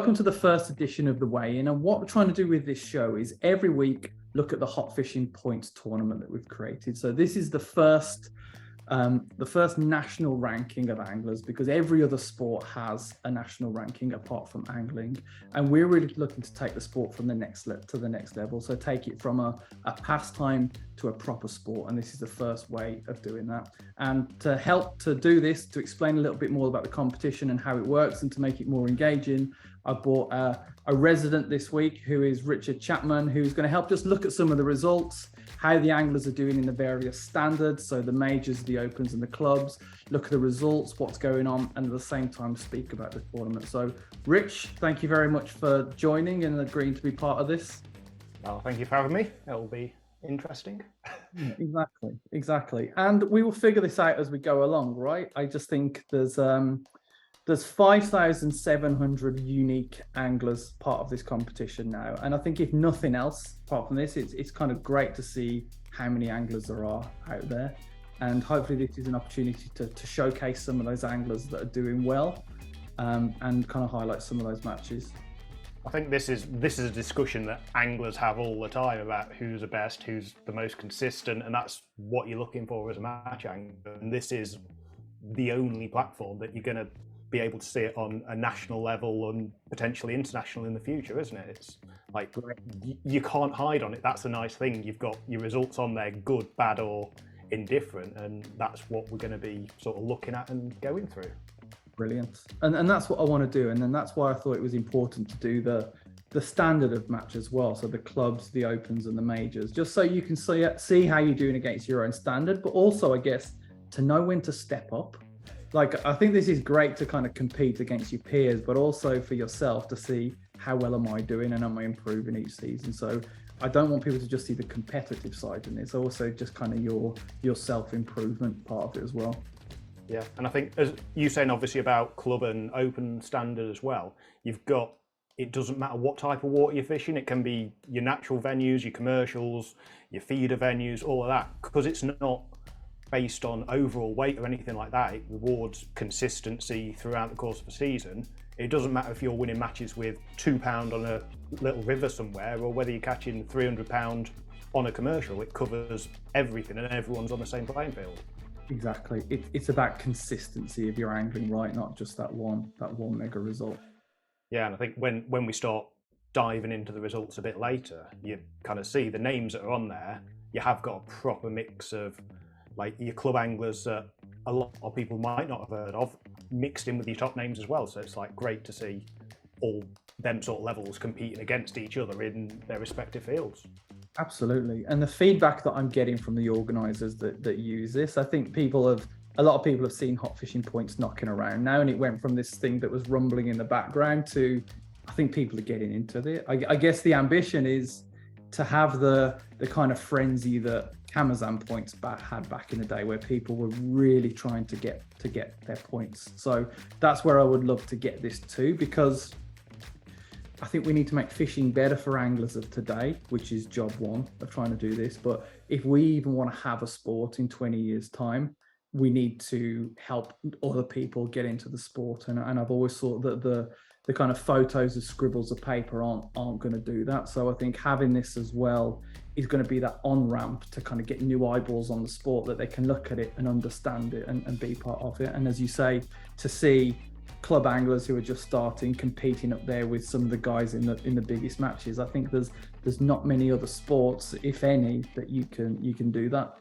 welcome to the first edition of the Weigh-In. And what we're trying to do with this show is every week look at the Hot Fishin Points tournament that we've created. So this is the first national ranking of anglers, because every other sport has a national ranking apart from angling, and we're really looking to take the sport from the next level. So take it from a pastime to a proper sport, and this is the first way of doing that. And to help to do this, to explain a little bit more about the competition and how it works, and to make it more engaging, I brought a resident this week who is Richard Chapman, who's going to help just look at some of the results, how the anglers are doing in the various standards, so the majors, the opens and the clubs, look at the results, what's going on, and at the same time speak about the tournament. So Rich, thank you very much for joining and agreeing to be part of this. Well, thank you for having me. It'll be interesting. Yeah, exactly. And we will figure this out as we go along, right? I just think there's 5,700 unique anglers part of this competition now. And I think if nothing else, apart from this, it's kind of great to see how many anglers there are out there. And hopefully this is an opportunity to showcase some of those anglers that are doing well, and kind of highlight some of those matches. I think this is a discussion that anglers have all the time about who's the best, who's the most consistent, and that's what you're looking for as a match angler. And this is the only platform that you're going to be able to see it on a national level and potentially international in the future, isn't it? It's like you can't hide on it. That's the nice thing. You've got your results on there, good, bad, or indifferent, and that's what we're going to be sort of looking at and going through. Brilliant. And that's what I want to do. And then that's why I thought it was important to do the standard of match as well. So the clubs, the opens and the majors, just so you can see how you're doing against your own standard, but also, I guess, to know when to step up. Like, I think this is great to kind of compete against your peers, but also for yourself to see how well am I doing and am I improving each season. So I don't want people to just see the competitive side in this, also just kind of your self-improvement part of it as well. Yeah, and I think, as you saying obviously about club and open standard as well, it doesn't matter what type of water you're fishing. It can be your natural venues, your commercials, your feeder venues, all of that, because it's not based on overall weight or anything like that. It rewards consistency throughout the course of a season. It doesn't matter if you're winning matches with £2 on a little river somewhere, or whether you're catching £300 on a commercial. It covers everything and everyone's on the same playing field. Exactly. It's about consistency of your angling, right? Not just that one mega result. Yeah, and I think when we start diving into the results a bit later, you kind of see the names that are on there. You have got a proper mix of like your club anglers that a lot of people might not have heard of, mixed in with your top names as well. So it's like great to see all them sort of levels competing against each other in their respective fields. Absolutely. And the feedback that I'm getting from the organisers that use this, I think a lot of people have seen Hot Fishin Points knocking around now, and it went from this thing that was rumbling in the background to, I think people are getting into it. I guess the ambition is to have the kind of frenzy that Camazan Points had back in the day, where people were really trying to get their points. So that's where I would love to get this to, because I think we need to make fishing better for anglers of today, which is job one of trying to do this. But if we even want to have a sport in 20 years' time, we need to help other people get into the sport. And I've always thought that the kind of photos of scribbles of paper aren't going to do that. So I think having this as well is going to be that on-ramp to kind of get new eyeballs on the sport, that they can look at it and understand it and be part of it. And as you say, to see club anglers who are just starting competing up there with some of the guys in the biggest matches, I think there's not many other sports, if any, that you can do that.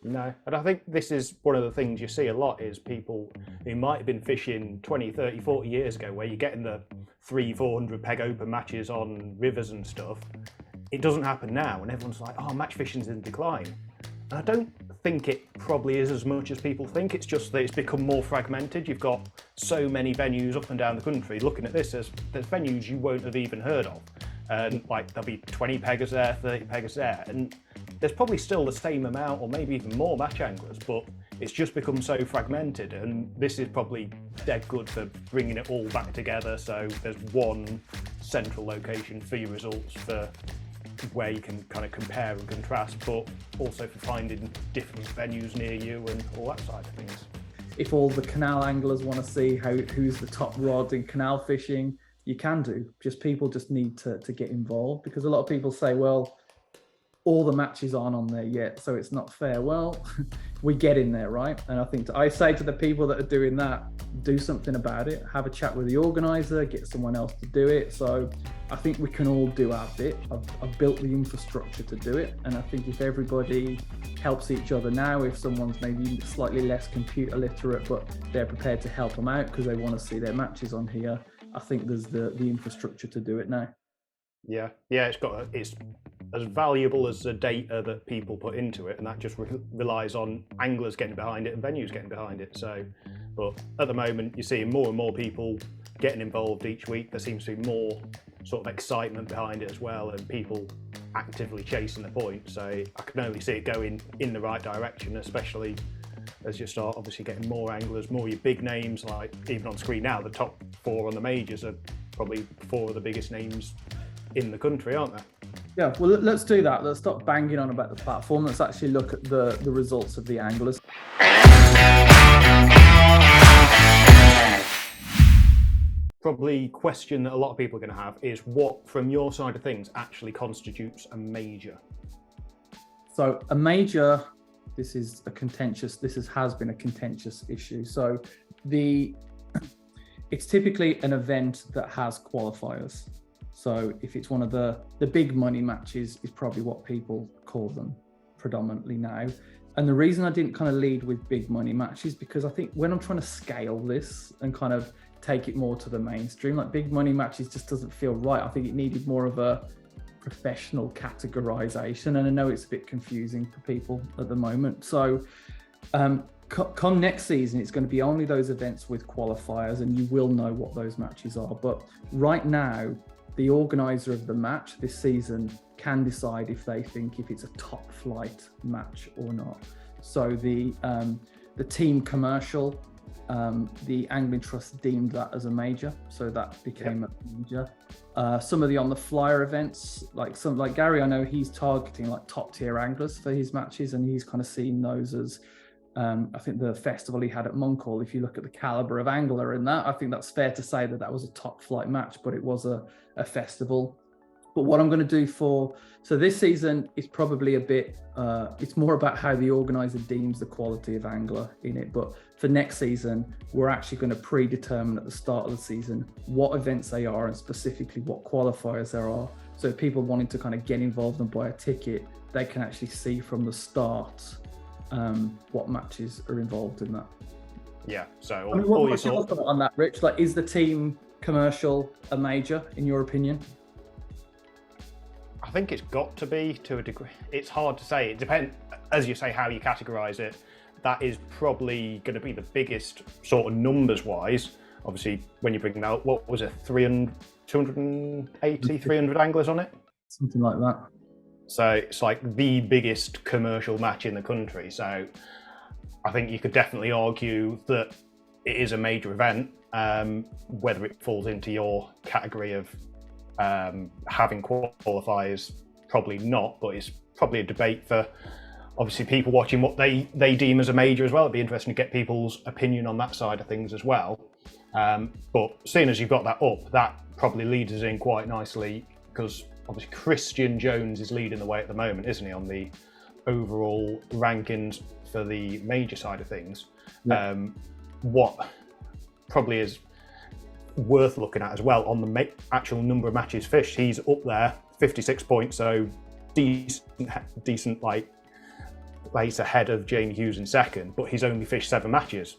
No, and I think this is one of the things you see a lot is people who might have been fishing 20, 30, 40 years ago, where you're getting the 300-400 peg open matches on rivers and stuff. It doesn't happen now, and everyone's like, oh, match fishing's in decline. And I don't think it probably is as much as people think. It's just that it's become more fragmented. You've got so many venues up and down the country. Looking at this, there's venues you won't have even heard of. And like there'll be 20 peggers there, 30 peggers there. And there's probably still the same amount or maybe even more match anglers, but it's just become so fragmented. And this is probably dead good for bringing it all back together. So there's one central location for your results, for where you can kind of compare and contrast, but also for finding different venues near you and all that side of things. If all the canal anglers want to see who's the top rod in canal fishing, you can do. Just people just need to get involved, because a lot of people say, well, all the matches aren't on there yet, so it's not fair. Well, we get in there, right? And I think I say to the people that are doing that, do something about it. Have a chat with the organizer, get someone else to do it. So I think we can all do our bit. I've built the infrastructure to do it. And I think if everybody helps each other now, if someone's maybe slightly less computer literate, but they're prepared to help them out because they want to see their matches on here, I think there's the infrastructure to do it now. Yeah, it's as valuable as the data that people put into it, and that just relies on anglers getting behind it and venues getting behind it. So, but at the moment, you're seeing more and more people getting involved each week. There seems to be more sort of excitement behind it as well, and people actively chasing the point. So I can only see it going in the right direction, especially as you start obviously getting more anglers, more your big names. Like even on screen now, the top 4 on the majors are probably 4 of the biggest names in the country, aren't they? Yeah, well, let's do that. Let's stop banging on about the platform. Let's actually look at the results of the anglers. Probably question that a lot of people are going to have is what, from your side of things, actually constitutes a major? So a major, this has been a contentious issue. So it's typically an event that has qualifiers. So if it's one of the big money matches is probably what people call them predominantly now. And the reason I didn't kind of lead with big money matches, because I think when I'm trying to scale this and kind of take it more to the mainstream, like big money matches just doesn't feel right. I think it needed more of a professional categorization. And I know it's a bit confusing for people at the moment. So come next season, it's going to be only those events with qualifiers, and you will know what those matches are. But right now, the organizer of the match this season can decide if they think if it's a top flight match or not. So the team commercial, the Angling Trust deemed that as a major, so that became a major. Some of the on the flyer events, like Gary, I know he's targeting like top tier anglers for his matches, and he's kind of seen those as I think the festival he had at Moncall, if you look at the caliber of angler in that, I think that's fair to say that was a top flight match, but it was a festival. But what I'm going to do so this season is probably a bit, it's more about how the organizer deems the quality of angler in it. But for next season, we're actually going to predetermine at the start of the season what events they are and specifically what qualifiers there are. So if people wanting to kind of get involved and buy a ticket, they can actually see from the start what matches are involved in that. Yeah, so what's your thought on that, Rich? Like, is the team commercial a major in your opinion? I think it's got to be to a degree. It's hard to say. It depends, as you say, how you categorise it. That is probably going to be the biggest sort of numbers wise. Obviously, when you bring out, what was it, 280, 300 anglers on it? Something like that. So it's like the biggest commercial match in the country. So I think you could definitely argue that it is a major event. Whether it falls into your category of having qualifiers, probably not, but it's probably a debate for obviously people watching what they deem as a major as well. It'd be interesting to get people's opinion on that side of things as well. But seeing as you've got that up, that probably leads us in quite nicely, because obviously Christian Jones is leading the way at the moment, isn't he, on the overall rankings for the major side of things. Yeah. What probably is worth looking at as well on the actual number of matches fished, he's up there, 56 points, so decent like place ahead of Jamie Hughes in second, but he's only fished 7 matches.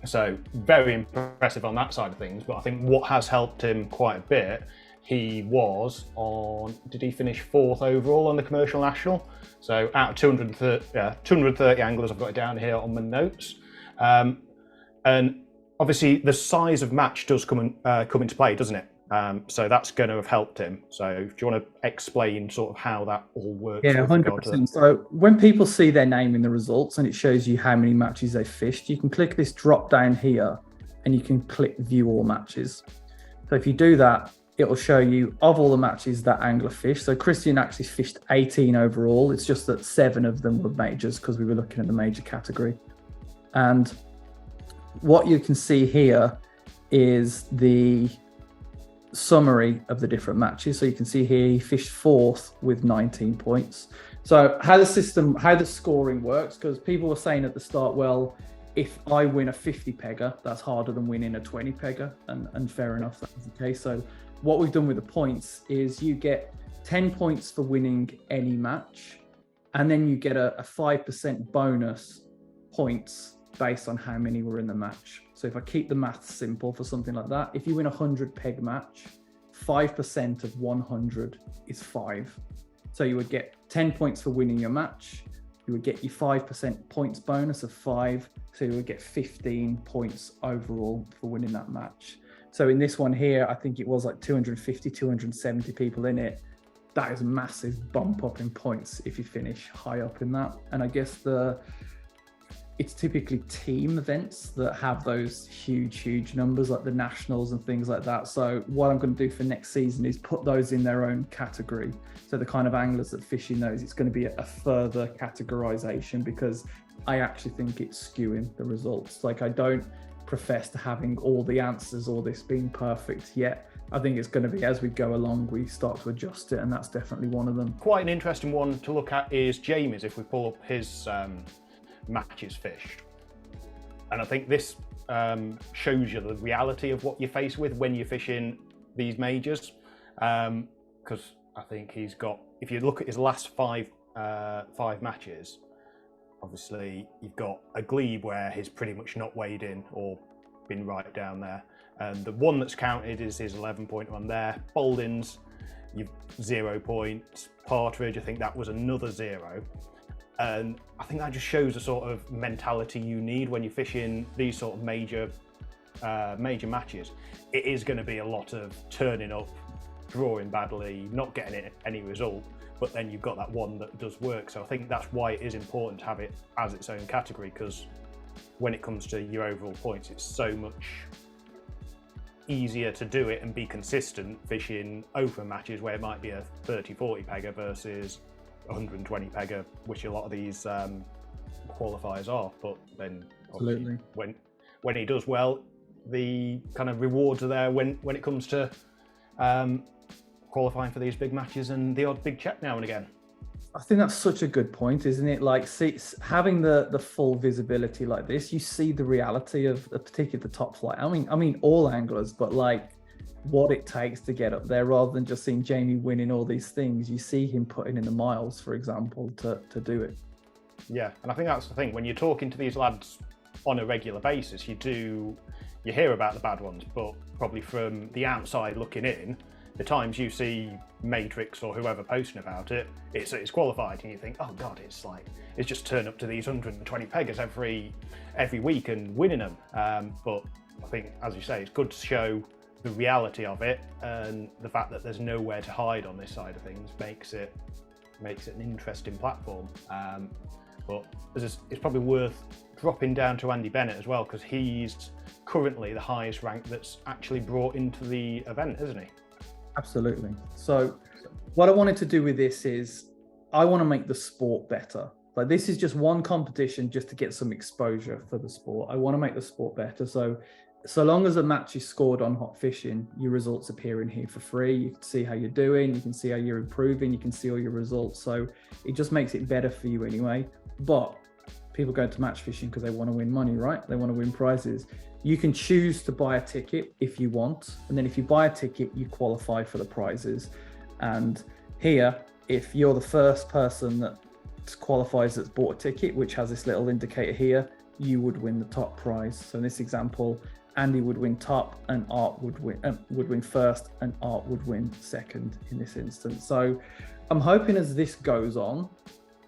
So very impressive on that side of things. But I think what has helped him quite a bit, he was on, did he finish 4th overall on the commercial national? So out of 230 anglers, I've got it down here on my notes. And obviously the size of match does come into play, doesn't it? So that's going to have helped him. So do you want to explain sort of how that all works? Yeah, 100%. So when people see their name in the results and it shows you how many matches they fished, you can click this drop down here and you can click view all matches. So if you do that, it will show you of all the matches that angler fished. So Christian actually fished 18 overall. It's just that 7 of them were majors because we were looking at the major category. And what you can see here is the summary of the different matches. So you can see here he fished fourth with 19 points. So how the scoring works, because people were saying at the start, well, if I win a 50 pegger, that's harder than winning a 20 pegger, and fair enough, that was the case. So what we've done with the points is you get 10 points for winning any match, and then you get a 5% bonus points based on how many were in the match. So if I keep the maths simple for something like that, if you win a 100 peg match, 5% of 100 is 5. So you would get 10 points for winning your match. You would get your 5% points bonus of 5. So you would get 15 points overall for winning that match. So in this one here, I think it was like 250, 270 people in it. That is a massive bump up in points if you finish high up in that. And I guess it's typically team events that have those huge numbers, like the nationals and things like that. So what I'm going to do for next season is put those in their own category. So the kind of anglers that fish in those, it's going to be a further categorization, because I actually think it's skewing the results. Like, I don't profess to having all the answers or this being perfect yet. I think it's going to be, as we go along, we start to adjust it, and that's definitely one of them. Quite an interesting one to look at is Jamie's, if we pull up his matches fished. And I think this shows you the reality of what you face with when you're fishing these majors. Because I think he's got, if you look at his last five matches, obviously you've got a glebe where he's pretty much not weighed in or been right down there. And the one that's counted is his 11-point one there. Baldings, you've 0 points. Partridge, I think that was another 0. And I think that just shows the sort of mentality you need when you're fishing these sort of major matches. It is going to be a lot of turning up, drawing badly, not getting any result, but then you've got that one that does work. So I think that's why it is important to have it as its own category, because when it comes to your overall points, it's so much easier to do it and be consistent fishing open matches where it might be a 30-40 pegger versus 120 pegger, which a lot of these qualifiers are. But then obviously when he does well, the kind of rewards are there when it comes to qualifying for these big matches and the odd big check now and again. I think that's such a good point, isn't it? Like, see, having the full visibility like this, you see the reality of particularly the top flight. I mean all anglers, but like what it takes to get up there, rather than just seeing Jamie winning all these things. You see him putting in the miles, for example, to do it. Yeah, and I think that's the thing. When you're talking to these lads on a regular basis, you hear about the bad ones, but probably from the outside looking in, the times you see Matrix or whoever posting about it, it's qualified, and you think, oh god, it's just turn up to these 120 peggers every week and winning them. But I think, as you say, it's good to show the reality of it, and the fact that there's nowhere to hide on this side of things makes it an interesting platform. But it's probably worth dropping down to Andy Bennett as well, because he's currently the highest rank that's actually brought into the event, isn't he? Absolutely. So what I wanted to do with this is I want to make the sport better. Like, this is just one competition just to get some exposure for the sport. I want to make the sport better. So long as a match is scored on Hot Fishing, your results appear in here for free. You can see how you're doing, you can see how you're improving, you can see all your results. So it just makes it better for you anyway. But people go to match fishing because they want to win money, right? They want to win prizes. You can choose to buy a ticket if you want. And then if you buy a ticket, you qualify for the prizes. And here, if you're the first person that qualifies that's bought a ticket, which has this little indicator here, you would win the top prize. So in this example, Andy would win top and Art would win first, and Art would win second in this instance. So I'm hoping as this goes on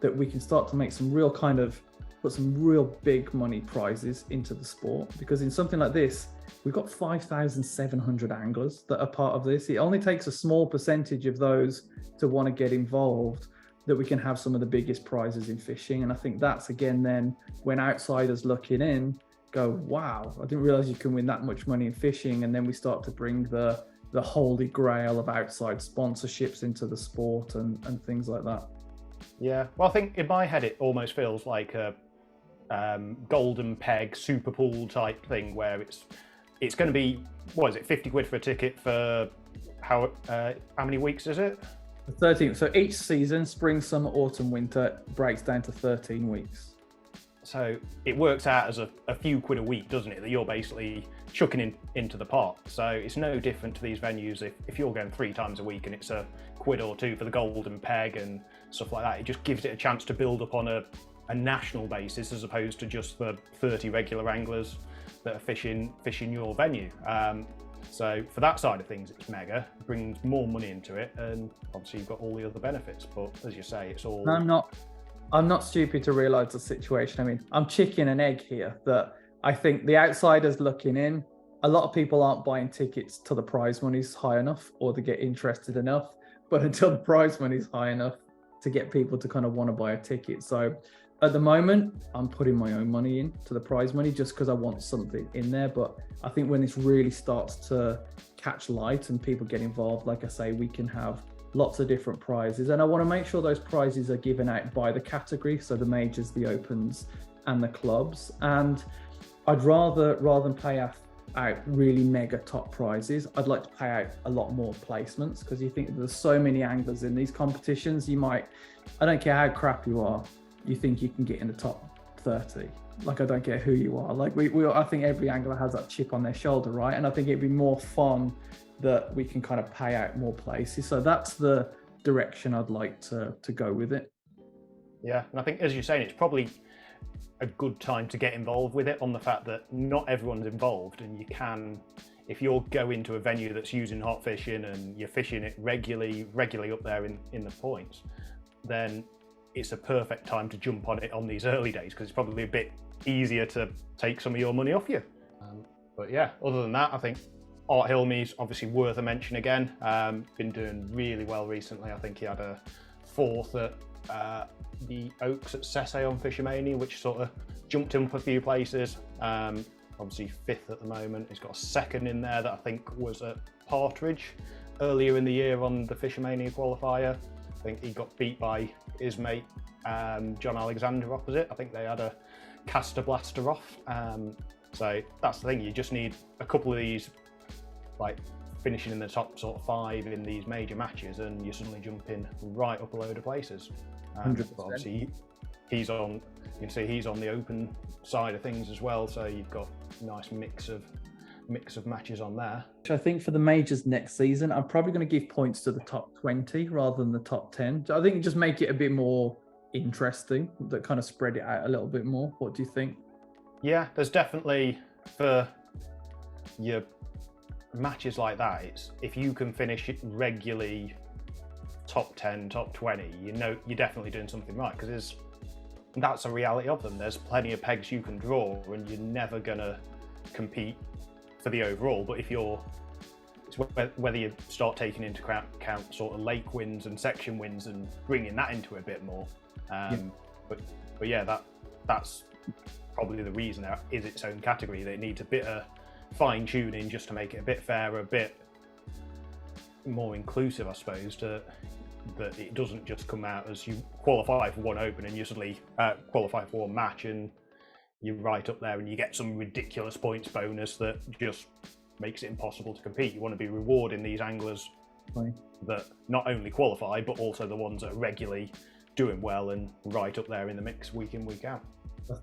that we can start to make some real put some real big money prizes into the sport, because in something like this, we've got 5,700 anglers that are part of this. It only takes a small percentage of those to want to get involved that we can have some of the biggest prizes in fishing. And I think that's, again, then when outsiders looking in go, wow, I didn't realize you can win that much money in fishing. And then we start to bring the holy grail of outside sponsorships into the sport and things like that. Yeah, well, I think in my head it almost feels like a golden peg super pool type thing, where it's going to be, what is it, 50 quid for a ticket for how many weeks is it? 13. So each season, spring, summer, autumn, winter, breaks down to 13 weeks. So it works out as a few quid a week, doesn't it? That you're basically chucking into the pot. So it's no different to these venues if you're going 3 times a week and it's a quid or two for the golden peg and stuff like that. It just gives it a chance to build up on a national basis as opposed to just the 30 regular anglers that are fishing your venue. So for that side of things, it's mega. It brings more money into it, and obviously you've got all the other benefits. But as you say, it's all. I'm not stupid to realise the situation. I mean, I'm chicken and egg here. That I think the outsiders looking in, a lot of people aren't buying tickets till the prize money's high enough or they get interested enough. But until the prize money's high enough to get people to kind of want to buy a ticket. So at the moment, I'm putting my own money in to the prize money just because I want something in there. But I think when this really starts to catch light and people get involved, like I say, we can have lots of different prizes. And I want to make sure those prizes are given out by the category. So the majors, the opens and the clubs. And I'd rather than pay out really mega top prizes, I'd like to pay out a lot more placements, because you think there's so many anglers in these competitions. I don't care how crap you are, you think you can get in the top 30. Like, I don't care who you are. Like I think every angler has that chip on their shoulder, right? And I think it'd be more fun that we can kind of pay out more places. So that's the direction I'd like to go with it. Yeah, and I think, as you're saying, it's probably a good time to get involved with it, on the fact that not everyone's involved, and you can, if you're going to a venue that's using hot fishing and you're fishing it regularly up there in the points, then it's a perfect time to jump on it on these early days, because it's probably a bit easier to take some of your money off you. But yeah, other than that, I think Art Hilmey's obviously worth a mention again. Been doing really well recently. I think he had a 4th at the Oaks at Sesse on Fishermania, which sort of jumped him up a few places. Obviously 5th at the moment. He's got a 2nd in there that I think was at Partridge earlier in the year on the Fishermania qualifier. I think he got beat by his mate John Alexander opposite. I think they had a caster blaster off. So that's the thing, you just need a couple of these, like finishing in the top sort of 5 in these major matches, and you're suddenly jumping right up a load of places. But obviously he's on, you can see he's on the open side of things as well, so you've got a nice mix of matches on there. I think for the majors next season, I'm probably going to give points to the top 20 rather than the top 10. I think just make it a bit more interesting, that kind of spread it out a little bit more. What do you think? Yeah, there's definitely, for your matches like that, it's if you can finish it regularly top 10, top 20, you know you're definitely doing something right, because that's a reality of them. There's plenty of pegs you can draw, and you're never gonna compete for the overall. But it's whether you start taking into account sort of lake wins and section wins and bringing that into a bit more. But yeah, that's probably the reason there is its own category. That it needs a bit of fine tuning just to make it a bit fairer, a bit more inclusive, I suppose, that it doesn't just come out as you qualify for one open and you suddenly qualify for one match and you're right up there and you get some ridiculous points bonus that just makes it impossible to compete. You want to be rewarding these anglers that not only qualify, but also the ones that are regularly doing well and right up there in the mix week in, week out.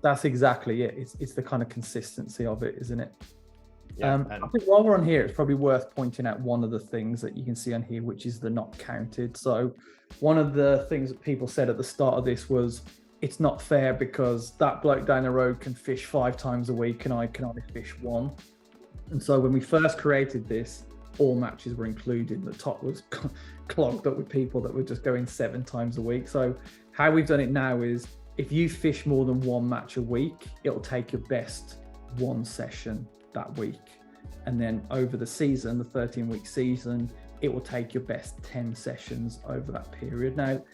That's exactly it. It's the kind of consistency of it, isn't it? Yeah, I think while we're on here, it's probably worth pointing out one of the things that you can see on here, which is the not counted. So one of the things that people said at the start of this was, it's not fair because that bloke down the road can fish 5 times a week and I can only fish 1. And so when we first created this, all matches were included. The top was clogged up with people that were just going 7 times a week. So how we've done it now is, if you fish more than 1 match a week, it'll take your best 1 session that week. And then over the season, the 13-week season, it will take your best 10 sessions over that period. Now,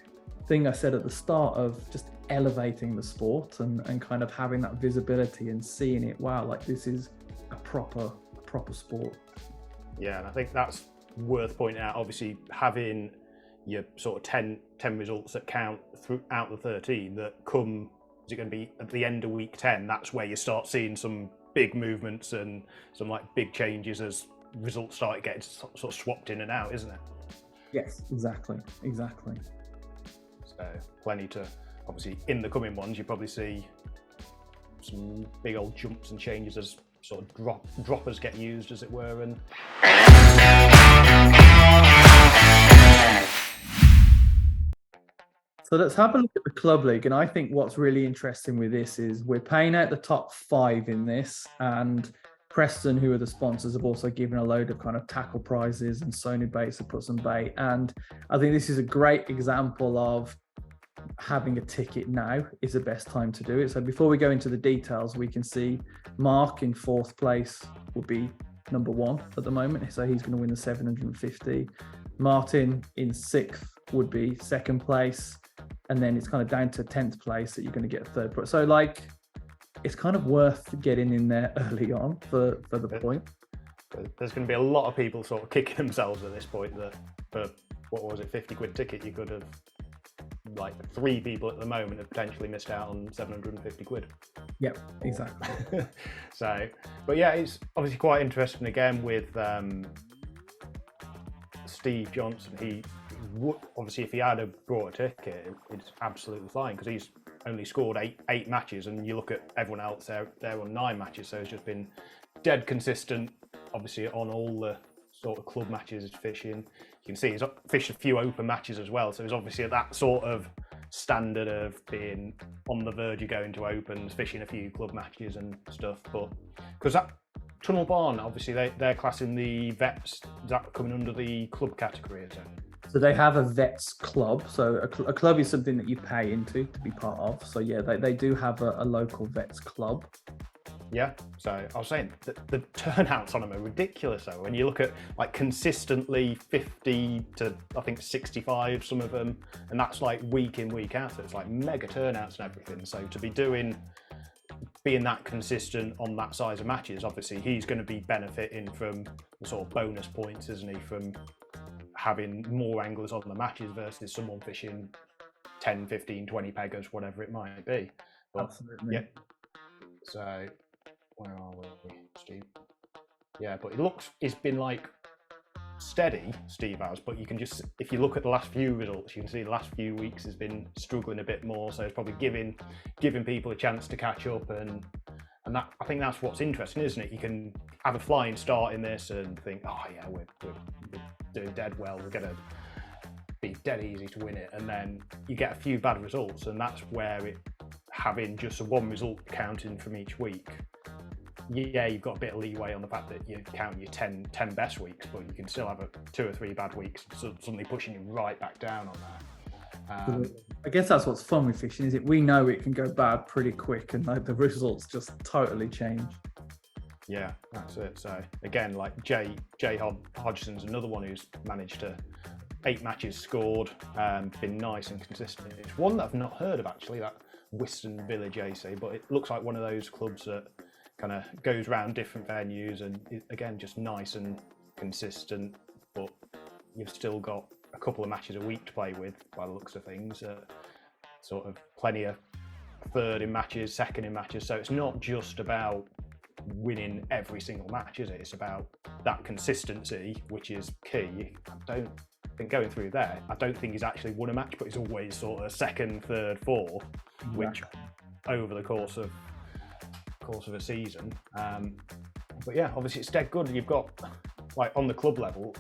thing I said at the start of just elevating the sport and kind of having that visibility and seeing it, wow, like this is a proper sport. Yeah, and I think that's worth pointing out. Obviously, having your sort of 10 results that count throughout the 13 that come, is it going to be at the end of week 10? That's where you start seeing some big movements and some like big changes as results started getting sort of swapped in and out, isn't it? Yes, exactly. So plenty to, obviously, in the coming ones, you probably see some big old jumps and changes as sort of droppers get used, as it were. And so let's have a look at the club league. And I think what's really interesting with this is we're paying out the top 5 in this, and Preston, who are the sponsors, have also given a load of kind of tackle prizes, and Sony Baits have put some bait. And I think this is a great example of having a ticket now is the best time to do it. So before we go into the details, we can see Mark in 4th place would be number 1 at the moment. So he's going to win the 750. Martin in 6th would be 2nd place. And then it's kind of down to 10th place that you're going to get a 3rd prize. So like, it's kind of worth getting in there early on for the point. There's going to be a lot of people sort of kicking themselves at this point that for, what was it, 50 quid ticket, you could have, like 3 people at the moment have potentially missed out on 750 quid. Yep, exactly. So, but yeah, it's obviously quite interesting again with Steve Johnson. He would, obviously, if he had brought a ticket, it's absolutely fine, because he's only scored eight matches, and you look at everyone else, they're on 9 matches, so it's just been dead consistent, obviously, on all the sort of club matches he's fishing. You can see he's fished a few open matches as well, so he's obviously at that sort of standard of being on the verge of going to opens, fishing a few club matches and stuff. But because that Tunnel Barn, obviously they're classing the vets, is that coming under the club category, is it? So they have a vets club. So a club is something that you pay into to be part of. So yeah, they do have a local vets club. Yeah, so I was saying the turnouts on them are ridiculous though. When you look at like consistently 50 to I think 65, some of them, and that's like week in, week out. So it's like mega turnouts and everything. So to be being that consistent on that size of matches, obviously he's going to be benefiting from the sort of bonus points, isn't he, from having more anglers on the matches versus someone fishing 10, 15, 20 peggers, whatever it might be. But, absolutely. Yeah. So where are we, Steve? Yeah, but it's been like steady, Steve has, but you can just, if you look at the last few results, you can see the last few weeks has been struggling a bit more, so it's probably giving people a chance to catch up, and that, I think that's what's interesting, isn't it? You can have a flying start in this and think, oh yeah, we're doing dead well, we're going to be dead easy to win it, and then you get a few bad results, and that's where having just one result counting from each week, yeah, you've got a bit of leeway on the fact that you count your 10 best weeks, but you can still have 2 or 3 bad weeks, so suddenly pushing you right back down on that. I guess that's what's fun with fishing, is it? We know it can go bad pretty quick, and like the results just totally change. Yeah, that's it. So again, like Jay Hodgson's another one who's managed to 8 matches scored, been nice and consistent. It's one that I've not heard of actually, that Whiston Village AC, but it looks like one of those clubs that kind of goes around different venues, and again, just nice and consistent, but you've still got a couple of matches a week to play with by the looks of things. Sort of plenty of 3rd in matches, 2nd in matches, so it's not just about winning every single match, is it? It's about that consistency, which is key. I don't think going through there, I don't think he's actually won a match, but he's always sort of 2nd, 3rd, 4th, which over the course of a season. But yeah, obviously it's dead good. You've got, like, on the club level,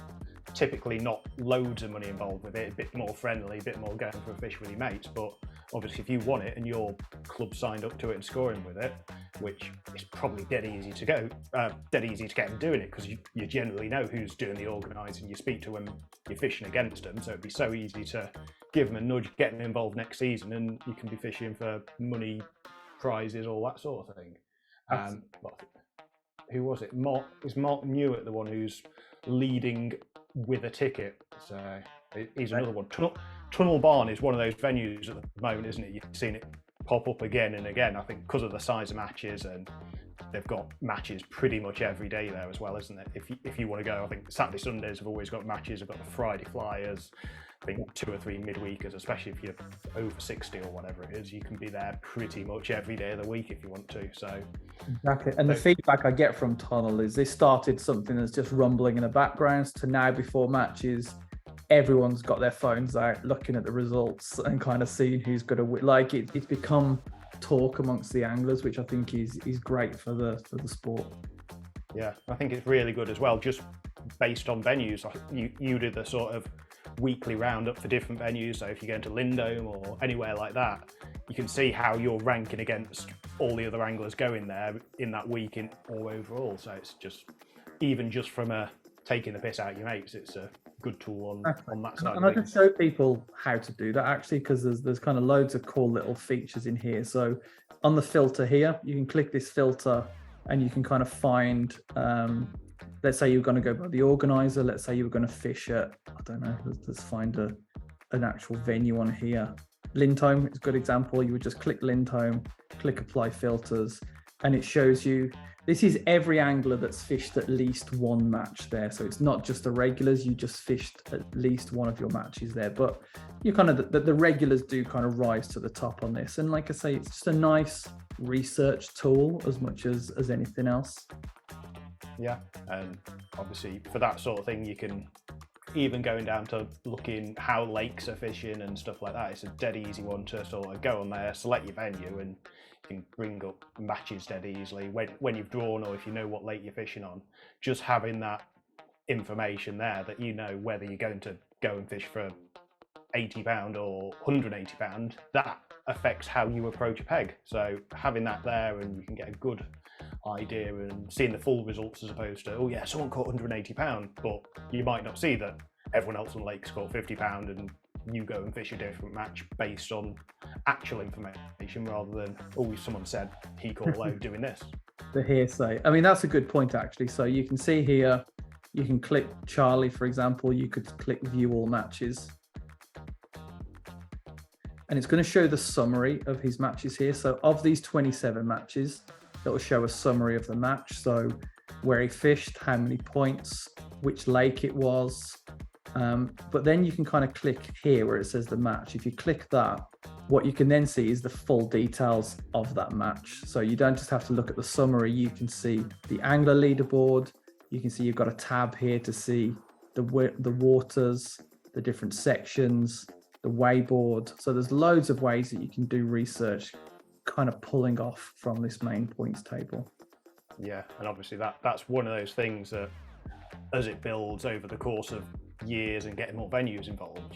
typically not loads of money involved with it, a bit more friendly, a bit more going for a fish with your mates, but obviously if you want it and your club signed up to it and scoring with it, which is probably dead easy to get them doing it, because you generally know who's doing the organising, you speak to them, you're fishing against them, so it'd be so easy to give them a nudge, get them involved next season, and you can be fishing for money, prizes, all that sort of thing. But who was it? Is Mark Newitt the one who's leading with a ticket? So he's another one. Tunnel Barn is one of those venues at the moment, isn't it? You've seen it pop up again and again, I think because of the size of matches, and they've got matches pretty much every day there as well, isn't it? If you want to go, I think Saturday, Sundays have always got matches. They've got the Friday Flyers, I think 2 or 3 midweekers, especially if you're over 60 or whatever it is, you can be there pretty much every day of the week if you want to. So exactly. And the feedback I get from Tunnel is they started something that's just rumbling in the background to now before matches, everyone's got their phones out looking at the results and kind of seeing who's going to win. Like it's become talk amongst the anglers, which I think is great for the sport. Yeah, I think it's really good as well, just based on venues. You did the sort of weekly roundup for different venues, so if you go into Lindome or anywhere like that, you can see how you're ranking against all the other anglers going there in that week or overall. So it's just, even just from taking the piss out of your mates, it's a good tool on that side. And I just show people how to do that actually, because there's kind of loads of cool little features in here. So on the filter here, you can click this filter and you can kind of find, let's say you're going to go by the organizer. Let's say you were going to fish at, I don't know, let's find an actual venue on here. Lindome is a good example. You would just click Lindome, click apply filters, and it shows you, this is every angler that's fished at least one match there. So it's not just the regulars, you just fished at least one of your matches there. But you kind of, the regulars do kind of rise to the top on this. And like I say, it's just a nice research tool as much as anything else. Yeah, and obviously for that sort of thing, you can even going down to looking how lakes are fishing and stuff like that. It's a dead easy one to sort of go on there, select your venue, and you can bring up matches dead easily when you've drawn, or if you know what lake you're fishing on. Just having that information there, that you know whether you're going to go and fish for £80 or £180, that affects how you approach a peg. So having that there, and you can get a good idea and seeing the full results, as opposed to, oh yeah, someone caught £180, but you might not see that everyone else on the lake scored £50 and you go and fish a different match based on actual information rather than, oh, someone said he caught a load doing this. The hearsay. I mean, that's a good point actually. So you can see here, you can click Charlie, for example, you could click view all matches. And it's going to show the summary of his matches here. So of these 27 matches, it will show a summary of the match. So where he fished, how many points, which lake it was. But then you can kind of click here where it says the match. If you click that, what you can then see is the full details of that match. So you don't just have to look at the summary. You can see the angler leaderboard. You can see you've got a tab here to see the waters, the different sections, the weighboard. So there's loads of ways that you can do research kind of pulling off from this main points table. Yeah, and obviously that's one of those things that as it builds over the course of years and getting more venues involved,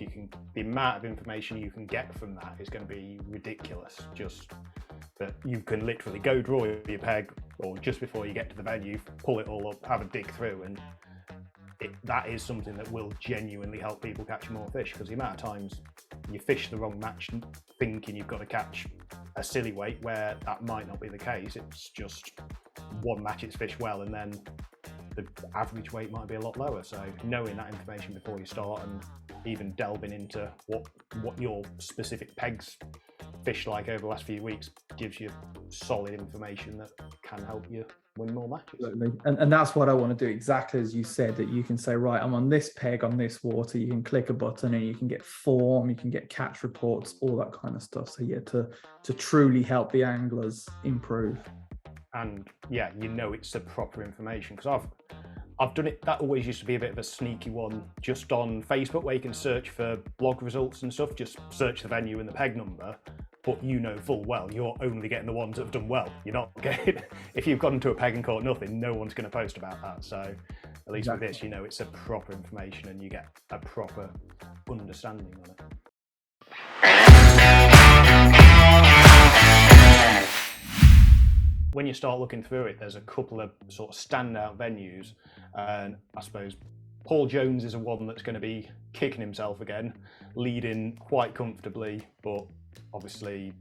the amount of information you can get from that is going to be ridiculous. Just that you can literally go draw your peg, or just before you get to the venue, pull it all up, have a dig through, and that is something that will genuinely help people catch more fish, because the amount of times you fish the wrong match thinking you've got to catch a silly weight where that might not be the case. It's just one match it's fished well, and then the average weight might be a lot lower. So knowing that information before you start, and even delving into what your specific pegs fished like over the last few weeks, gives you solid information that can help you win more matches. Absolutely. And that's what I want to do, exactly as you said, that you can say, right, I'm on this peg on this water. You can click a button and you can get form, you can get catch reports, all that kind of stuff. So yeah, to truly help the anglers improve. And yeah, you know it's the proper information, because I've done it. That always used to be a bit of a sneaky one, just on Facebook, where you can search for blog results and stuff. Just search the venue and the peg number, but you know full well you're only getting the ones that have done well. You're not getting, if you've gone to a peg and caught nothing, no one's going to post about that. So at least with this, you know it's a proper information and you get a proper understanding on it. When you start looking through it, there's a couple of sort of standout venues, and I suppose Paul Jones is a one that's going to be kicking himself again, leading quite comfortably, but obviously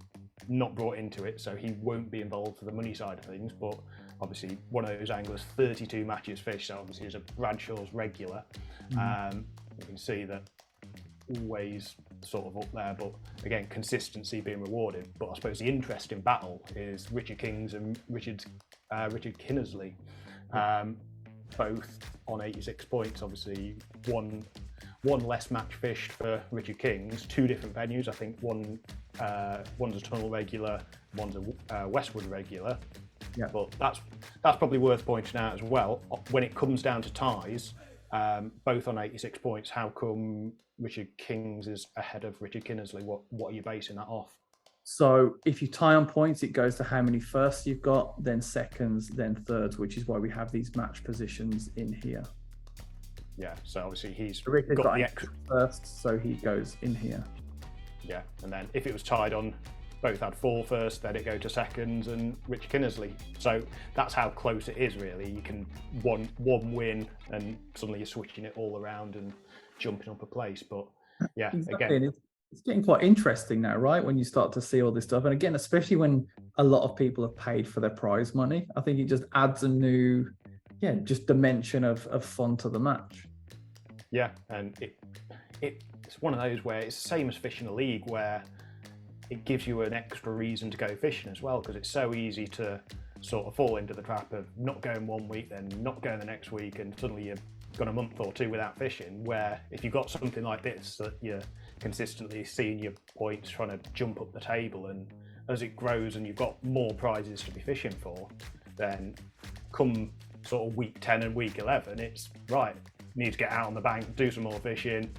not brought into it, so he won't be involved for the money side of things. But obviously one of those anglers, 32 matches fished, so obviously is a Bradshaw's regular. You can see that always sort of up there, but again, consistency being rewarded. But I suppose the interesting battle is Richard Kings and Richard Kinnersley, both on 86 points. Obviously one one less match fished for Richard King's, 2 different venues. I think one's a Tunnel regular, one's a Westwood regular. Yeah. But that's probably worth pointing out as well. When it comes down to ties, both on 86 points, how come Richard King's is ahead of Richard Kinnersley? What are you basing that off? So if you tie on points, it goes to how many firsts you've got, then seconds, then thirds, which is why we have these match positions in here. Yeah, so obviously he's Richard's got the extra first, so he goes in here. Yeah, and then if it was tied on, both had 4 first, then it go to seconds and Richard Kinnersley. So that's how close it is, really. You can one win and suddenly you're switching it all around and jumping up a place. But yeah, exactly. Again, it's getting quite interesting now, right? When you start to see all this stuff, and again, especially when a lot of people have paid for their prize money, I think it just adds a new, just dimension of fun to the match. Yeah, and it's one of those where it's the same as fishing a league, where it gives you an extra reason to go fishing as well, because it's so easy to sort of fall into the trap of not going one week, then not going the next week, and suddenly you've gone a month or 2 without fishing. Where if you've got something like this that you're consistently seeing your points trying to jump up the table, and as it grows and you've got more prizes to be fishing for, then come sort of week 10 and week 11, it's right, need to get out on the bank, do some more fishing,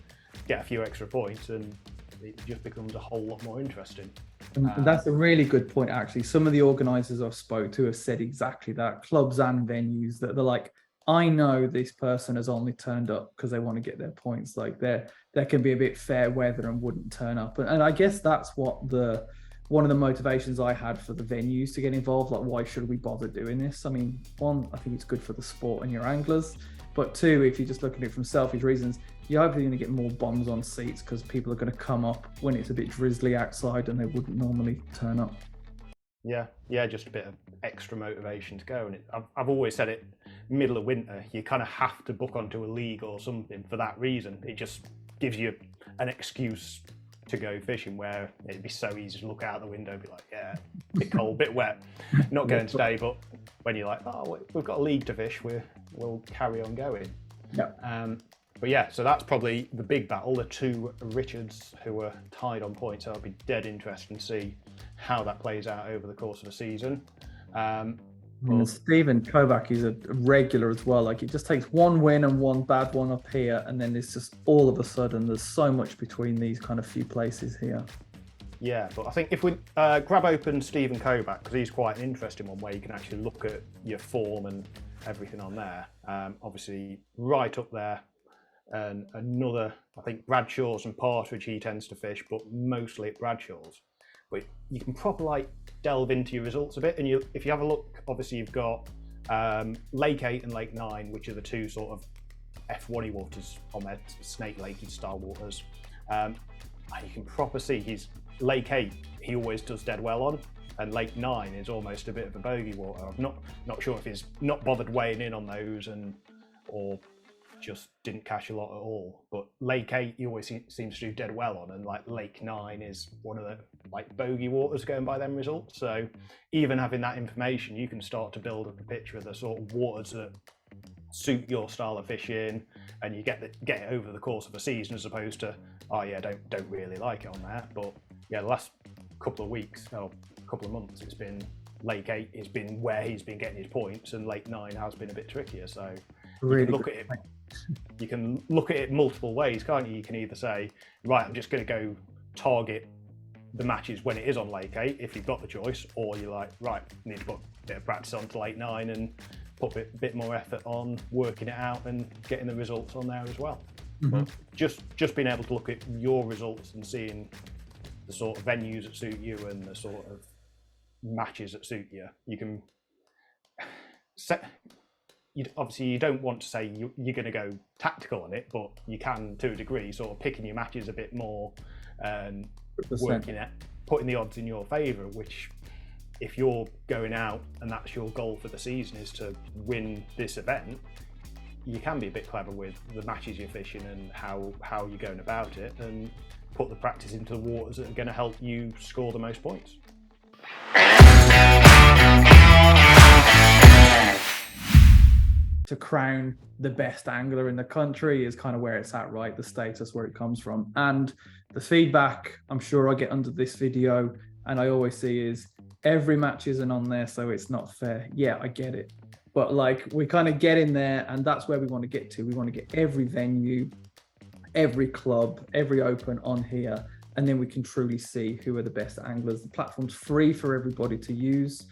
get a few extra points, and it just becomes a whole lot more interesting. And that's a really good point, actually. Some of the organisers I've spoke to have said exactly that, clubs and venues, that they're like, I know this person has only turned up because they want to get their points. Like there can be a bit fair weather and wouldn't turn up. And I guess that's what one of the motivations I had for the venues to get involved. Like, why should we bother doing this? I mean, 1, I think it's good for the sport and your anglers. But 2, if you're just looking at it from selfish reasons, you're hopefully going to get more bums on seats because people are going to come up when it's a bit drizzly outside and they wouldn't normally turn up. Yeah, just a bit of extra motivation to go. And I've always said it, middle of winter, you kind of have to book onto a league or something for that reason. It just gives you an excuse to go fishing, where it'd be so easy to look out the window and be like, yeah, bit cold, bit wet, not going today. But when you're like, oh, we've got a league to fish, we'll carry on going. Yeah. But yeah, so that's probably the big battle, the 2 Richards who were tied on points. So it'll be dead interesting to see how that plays out over the course of the season. And Stephen Kovac is a regular as well. Like, it just takes 1 win and 1 bad one up here, and then it's just all of a sudden there's so much between these kind of few places here. Yeah, but I think if we grab open Stephen Kovac, because he's quite an interesting one, where you can actually look at your form and everything on there. Obviously, right up there. And another, I think Bradshaw's and Partridge he tends to fish, but mostly at Bradshaw's. But you can probably like delve into your results a bit, and if you have a look, obviously you've got Lake 8 and Lake 9, which are the 2 sort of F1-y waters on their Snake Lakey style waters. And you can proper see Lake 8, he always does dead well on, and Lake 9 is almost a bit of a bogey water. I'm not sure if he's not bothered weighing in on those or just didn't catch a lot at all. But Lake 8 he always seems to do dead well on, and like Lake 9 is one of the like bogey waters going by them results. So even having that information, you can start to build up a picture of the sort of waters that suit your style of fishing, and you get it over the course of a season, as opposed to, oh yeah, don't really like it on there. But yeah, the last couple of weeks, couple of months, it's been Lake 8 has been where he's been getting his points, and Lake 9 has been a bit trickier. So Really, you can look at it multiple ways, can't you? You can either say, right, I'm just going to go target the matches when it is on Lake 8, if you've got the choice, or you're like, right, need to put a bit of practice onto Lake 9 and put a bit more effort on working it out and getting the results on there as well. Mm-hmm. But just being able to look at your results and seeing the sort of venues that suit you and the sort of matches that suit you, you can set. Obviously, you don't want to say you're going to go tactical on it, but you can, to a degree, sort of picking your matches a bit more and working it, putting the odds in your favour, which, if you're going out and that's your goal for the season is to win this event, you can be a bit clever with the matches you're fishing and how you're going about it, and put the practice into the waters that are going to help you score the most points. to crown the best angler in the country is kind of where it's at, right? The status where it comes from. And the feedback I'm sure I get under this video, and I always see, is every match isn't on there, so it's not fair. Yeah, I get it. But like, we kind of get in there, and that's where we want to get to. We want to get every venue, every club, every open on here, and then we can truly see who are the best anglers. The platform's free for everybody to use.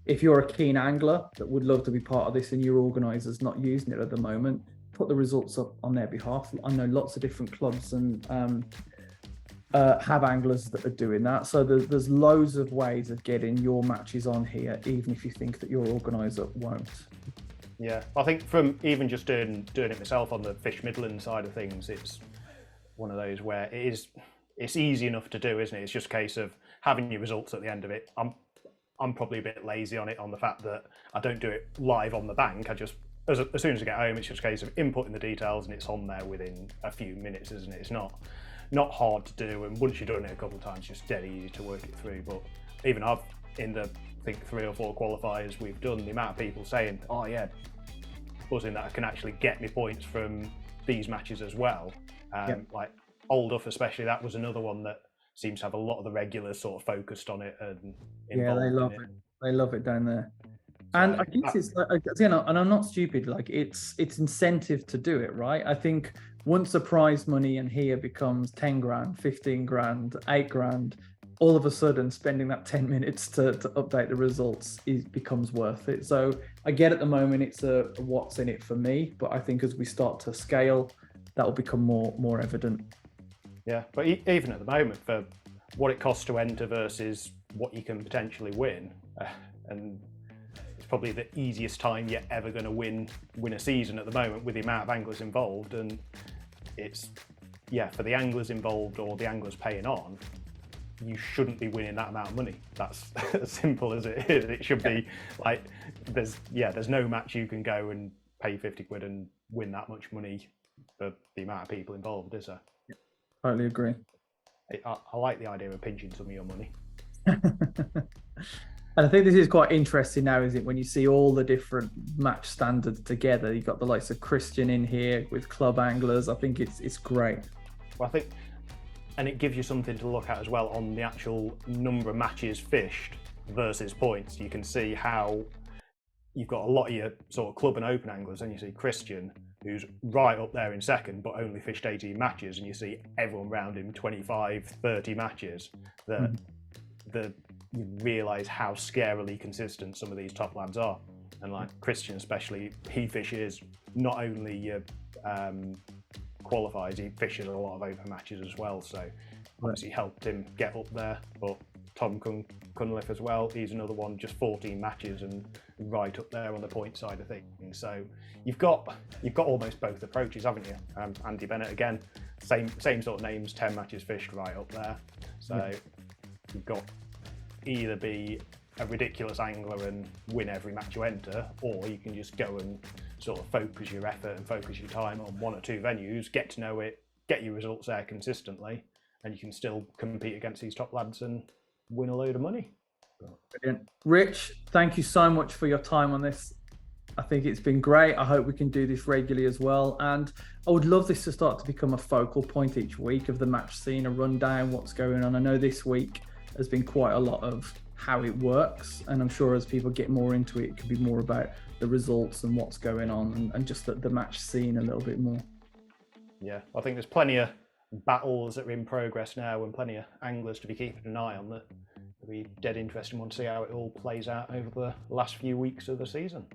If you're a keen angler that would love to be part of this and your organizer's not using it at the moment, put the results up on their behalf. I know lots of different clubs and have anglers that are doing that. So there's loads of ways of getting your matches on here, even if you think that your organizer won't. Yeah, I think from even just doing it myself on the Fish Midland side of things, it's one of those where it's easy enough to do, isn't it? It's just a case of having your results at the end of it. I'm probably a bit lazy on it, on the fact that I don't do it live on the bank. I just, as soon as I get home, it's just a case of inputting the details and it's on there within a few minutes, isn't it? It's not hard to do, and once you've done it a couple of times, it's just dead easy to work it through. But even in the, I think 3 or 4 qualifiers we've done, the amount of people saying, oh yeah, buzzing that I can actually get me points from these matches as well. Like Old Uff especially, that was another one that seems to have a lot of the regulars sort of focused on it and involved. Yeah, they love it. They love it down there. And I guess it's like, and I'm not stupid, like it's incentive to do it, right? I think once the prize money in here becomes 10 grand, 15 grand, 8 grand, all of a sudden spending that 10 minutes to update the results becomes worth it. So I get at the moment it's a what's in it for me, but I think as we start to scale, that will become more evident. Yeah, but even at the moment, for what it costs to enter versus what you can potentially win, and it's probably the easiest time you're ever going to win a season at the moment with the amount of anglers involved. And it's, yeah, for the anglers involved or the anglers paying on, you shouldn't be winning that amount of money. That's as simple as it is. It should be like, there's no match you can go and pay 50 quid and win that much money for the amount of people involved, is there? Totally agree. I like the idea of pinching some of your money. And I think this is quite interesting now, is it? When you see all the different match standards together, you've got the likes of Christian in here with club anglers. I think it's great. Well, I think, and it gives you something to look at as well on the actual number of matches fished versus points. You can see how you've got a lot of your sort of club and open anglers, and you see Christian, who's right up there in second, but only fished 18 matches, and you see everyone around him 25, 30 matches. You realise how scarily consistent some of these top lads are. And like Christian especially, he fishes not only your qualifiers, he fishes a lot of open matches as well, so obviously helped him get up there. But Tom Cunliffe as well, he's another one, just 14 matches and right up there on the point side of things. So you've got almost both approaches, haven't you? Andy Bennett again, same sort of names, 10 matches fished, right up there. So you've got either be a ridiculous angler and win every match you enter, or you can just go and sort of focus your effort and focus your time on 1 or 2 venues, get to know it, get your results there consistently, and you can still compete against these top lads and win a load of money. Brilliant. Rich, thank you so much for your time on this. I think it's been great. I hope we can do this regularly as well. And I would love this to start to become a focal point each week of the match scene, a rundown, what's going on. I know this week has been quite a lot of how it works, and I'm sure as people get more into it, it could be more about the results and what's going on, and just the match scene a little bit more. Yeah, I think there's plenty of battles that are in progress now and plenty of anglers to be keeping an eye on that. It'll be dead interesting to see how it all plays out over the last few weeks of the season.